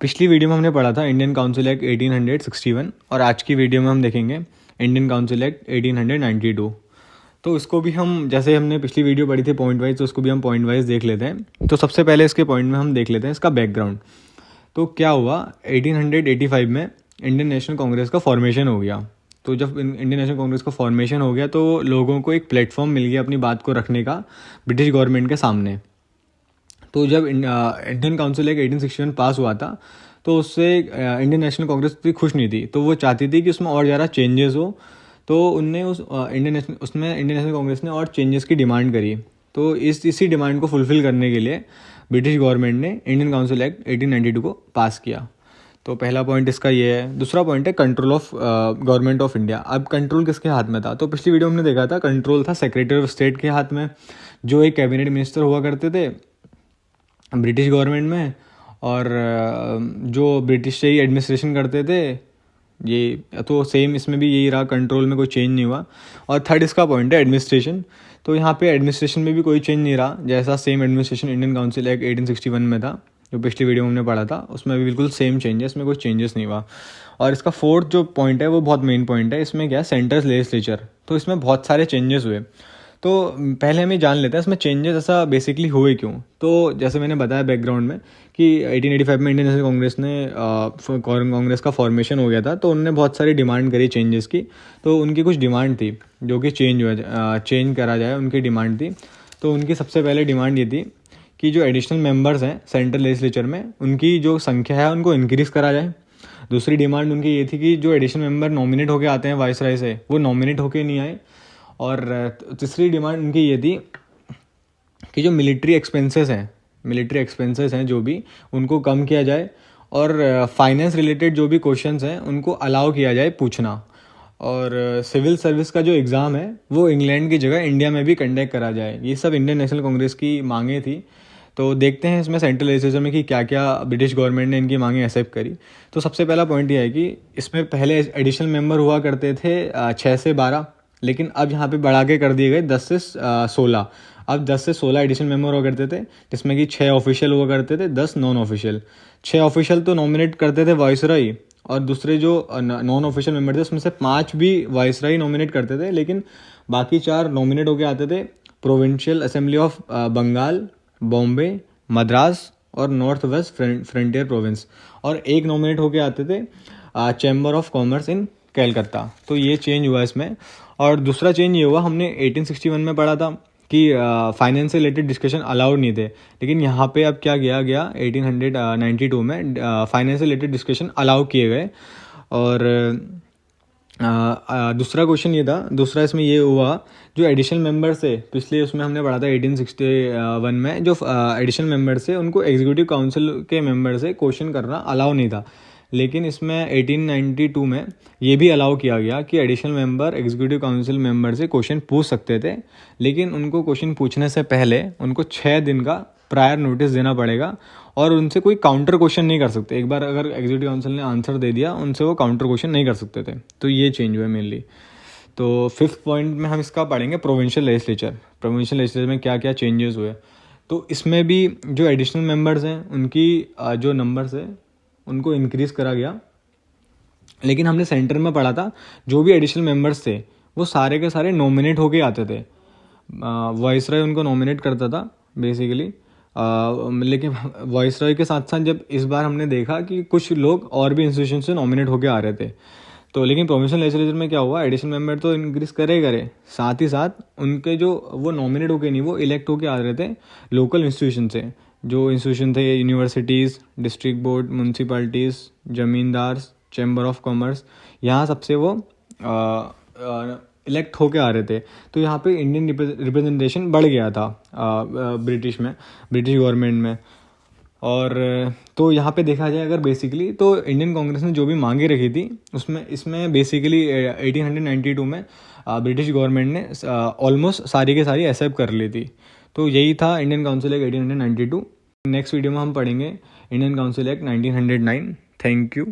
पिछली वीडियो में हमने पढ़ा था इंडियन काउंसिल एक्ट 1861 और आज की वीडियो में हम देखेंगे इंडियन काउंसिल एक्ट 1892। तो इसको भी हम, जैसे हमने पिछली वीडियो पढ़ी थी पॉइंट वाइज, तो उसको भी हम पॉइंट वाइज देख लेते हैं। तो सबसे पहले इसके पॉइंट में हम देख लेते हैं इसका बैकग्राउंड। तो क्या हुआ, 1885 में इंडियन नेशनल कांग्रेस का फॉर्मेशन हो गया। तो जब इंडियन नेशनल कांग्रेस का फॉर्मेशन हो गया तो लोगों को एक प्लेटफॉर्म मिल गया अपनी बात को रखने का ब्रिटिश गवर्नमेंट के सामने। तो जब इंडियन काउंसिल एक्ट 1861 पास हुआ था तो उससे इंडियन नेशनल कांग्रेस इतनी खुश नहीं थी, तो वो चाहती थी कि उसमें और ज़्यादा चेंजेस हो। तो उनने इंडियन नेशनल कांग्रेस ने और चेंजेस की डिमांड करी। तो इसी डिमांड को फुलफ़िल करने के लिए ब्रिटिश गवर्नमेंट ने इंडियन काउंसिल एक्ट 1892 को पास किया। तो पहला पॉइंट इसका ये है। दूसरा पॉइंट है control of government of India. अब कंट्रोल किसके हाथ में था? तो पिछली वीडियो में हमने देखा था कंट्रोल था सेक्रेटरी ऑफ स्टेट के हाथ में, जो एक कैबिनेट मिनिस्टर हुआ करते थे ब्रिटिश गवर्नमेंट में, और जो ब्रिटिश से ही एडमिनिस्ट्रेशन करते थे। ये तो सेम इसमें भी यही रहा, कंट्रोल में कोई चेंज नहीं हुआ। और थर्ड इसका पॉइंट है एडमिनिस्ट्रेशन। तो यहाँ पे एडमिनिस्ट्रेशन में भी कोई चेंज नहीं रहा, जैसा same administration Indian council act 1861 में था, जो पिछली वीडियो में हमने पढ़ा था, उसमें भी बिल्कुल सेम चेंज है, इसमें कोई चेंजेस नहीं हुआ। और इसका फोर्थ जो पॉइंट है वो बहुत मेन पॉइंट है। इसमें क्या है, सेंट्रल लेजिस्लेचर। तो इसमें बहुत सारे चेंजेस हुए। तो पहले हम ये जान लेते हैं इसमें चेंजेस ऐसा बेसिकली हुए क्यों। तो जैसे मैंने बताया बैकग्राउंड में कि 1885 में इंडियन नेशनल कांग्रेस ने कांग्रेस का फॉर्मेशन हो गया था, तो उन्होंने बहुत सारी डिमांड करी चेंजेस की। तो उनकी कुछ डिमांड थी जो कि चेंज करा जाए, उनकी डिमांड थी। तो उनकी सबसे पहले डिमांड ये थी कि जो एडिशनल मेंबर्स हैं सेंट्रल लेजिस्लेचर में, उनकी जो संख्या है उनको इंक्रीज़ करा जाए। दूसरी डिमांड उनकी ये थी कि जो एडिशनल मेंबर नॉमिनेट होकर आते हैं वाइसराय से, वो नॉमिनेट होकर नहीं आए। और तीसरी डिमांड उनकी ये थी कि जो मिलिट्री एक्सपेंसेस हैं जो भी, उनको कम किया जाए। और फाइनेंस रिलेटेड जो भी क्वेश्चंस हैं उनको अलाउ किया जाए पूछना। और सिविल सर्विस का जो एग्ज़ाम है वो इंग्लैंड की जगह इंडिया में भी कंडक्ट करा जाए। ये सब इंडियन नेशनल कांग्रेस की मांगें थी। तो देखते हैं इसमें सेंट्रल लेजिस्लेचर में कि क्या क्या ब्रिटिश गवर्नमेंट ने इनकी मांगें एक्सेप्ट करी। तो सबसे पहला पॉइंट ये है कि इसमें पहले एडिशनल मेंबर हुआ करते थे 6 से 12, लेकिन अब यहाँ पे बढ़ा के कर दिए गए 10 से 16। अब 10 से 16 एडिशनल मेंबर हुआ करते थे, जिसमें कि 6 ऑफिशियल हुआ करते थे, 10 नॉन ऑफिशियल। 6 ऑफिशियल तो नॉमिनेट करते थे वाइसरॉय, और दूसरे जो नॉन ऑफिशियल मेंबर थे उसमें से 5 भी वाइसरॉय नॉमिनेट करते थे, लेकिन बाकी 4 नॉमिनेट होके आते थे provincial assembly of Bengal, Bombay, Madras और नॉर्थ वेस्ट फ्रंटियर प्रोविंस, और एक नॉमिनेट होके आते थे चैम्बर ऑफ कॉमर्स इन कलकत्ता। तो ये चेंज हुआ इसमें। और दूसरा चेंज ये हुआ, हमने 1861 में पढ़ा था कि फाइनेंस से रिलेटेड डिस्कशन अलाउड नहीं थे, लेकिन यहाँ पे अब क्या किया गया 1892 में फाइनेंस से रिलेटेड डिस्कशन अलाउ किए गए। और दूसरा क्वेश्चन ये था, दूसरा इसमें ये हुआ, जो एडिशनल मेंबर्स थे पिछले उसमें हमने पढ़ा था 1861 में, जो एडिशनल मेंबर्स थे उनको एग्जीक्यूटिव काउंसिल के मेंबर से क्वेश्चन करना अलाउ नहीं था। लेकिन इसमें 1892 में ये भी अलाउ किया गया कि additional member executive council member से क्वेश्चन पूछ सकते थे, लेकिन उनको क्वेश्चन पूछने से पहले उनको 6 दिन का प्रायर नोटिस देना पड़ेगा, और उनसे कोई काउंटर क्वेश्चन नहीं कर सकते। एक बार अगर एग्जीक्यूटिव काउंसिल ने आंसर दे दिया, उनसे वो काउंटर क्वेश्चन नहीं कर सकते थे। तो ये चेंज हुआ मेनली। तो 5th पॉइंट में हम इसका पढ़ेंगे प्रोविंशियल लेजिस्लेचर। प्रोविंशियल लेजिस्लेचर में क्या क्या चेंजेस हुए। तो इसमें भी जो एडिशनल मेंबर्स हैं उनकी जो नंबर्स है उनको इंक्रीज़ करा गया। लेकिन हमने सेंटर में पढ़ा था जो भी एडिशनल मेंबर्स थे वो सारे के सारे नॉमिनेट होके आते थे। वाइसरॉय उनको नॉमिनेट करता था बेसिकली। लेकिन वाइसरॉय के साथ साथ जब इस बार हमने देखा कि कुछ लोग और भी इंस्टीट्यूशन से नॉमिनेट होके आ रहे थे। तो लेकिन प्रोविंशियल लेजिस्लेचर में क्या हुआ, एडिशनल मेंबर तो इंक्रीज करे, साथ ही साथ उनके जो वो नॉमिनेट होके नहीं, वो इलेक्ट होके आ रहे थे लोकल इंस्टीट्यूशन से। जो इंस्टीट्यूशन थे universities, district board, municipalities, zamindars, chamber of commerce, यहाँ सबसे वो इलेक्ट होके आ रहे थे। तो यहाँ पे इंडियन रिप्रेजेंटेशन बढ़ गया था ब्रिटिश गवर्नमेंट में। और तो यहाँ पे देखा जाए अगर बेसिकली, तो इंडियन कांग्रेस ने जो भी मांगे रखी थी इसमें बेसिकली 1892 में ब्रिटिश गवर्नमेंट ने ऑलमोस्ट सारी के सारी एक्सेप्ट कर ली थी। तो यही था Indian council act 1892। Next video में हम पढ़ेंगे Indian council act 1909। Thank you.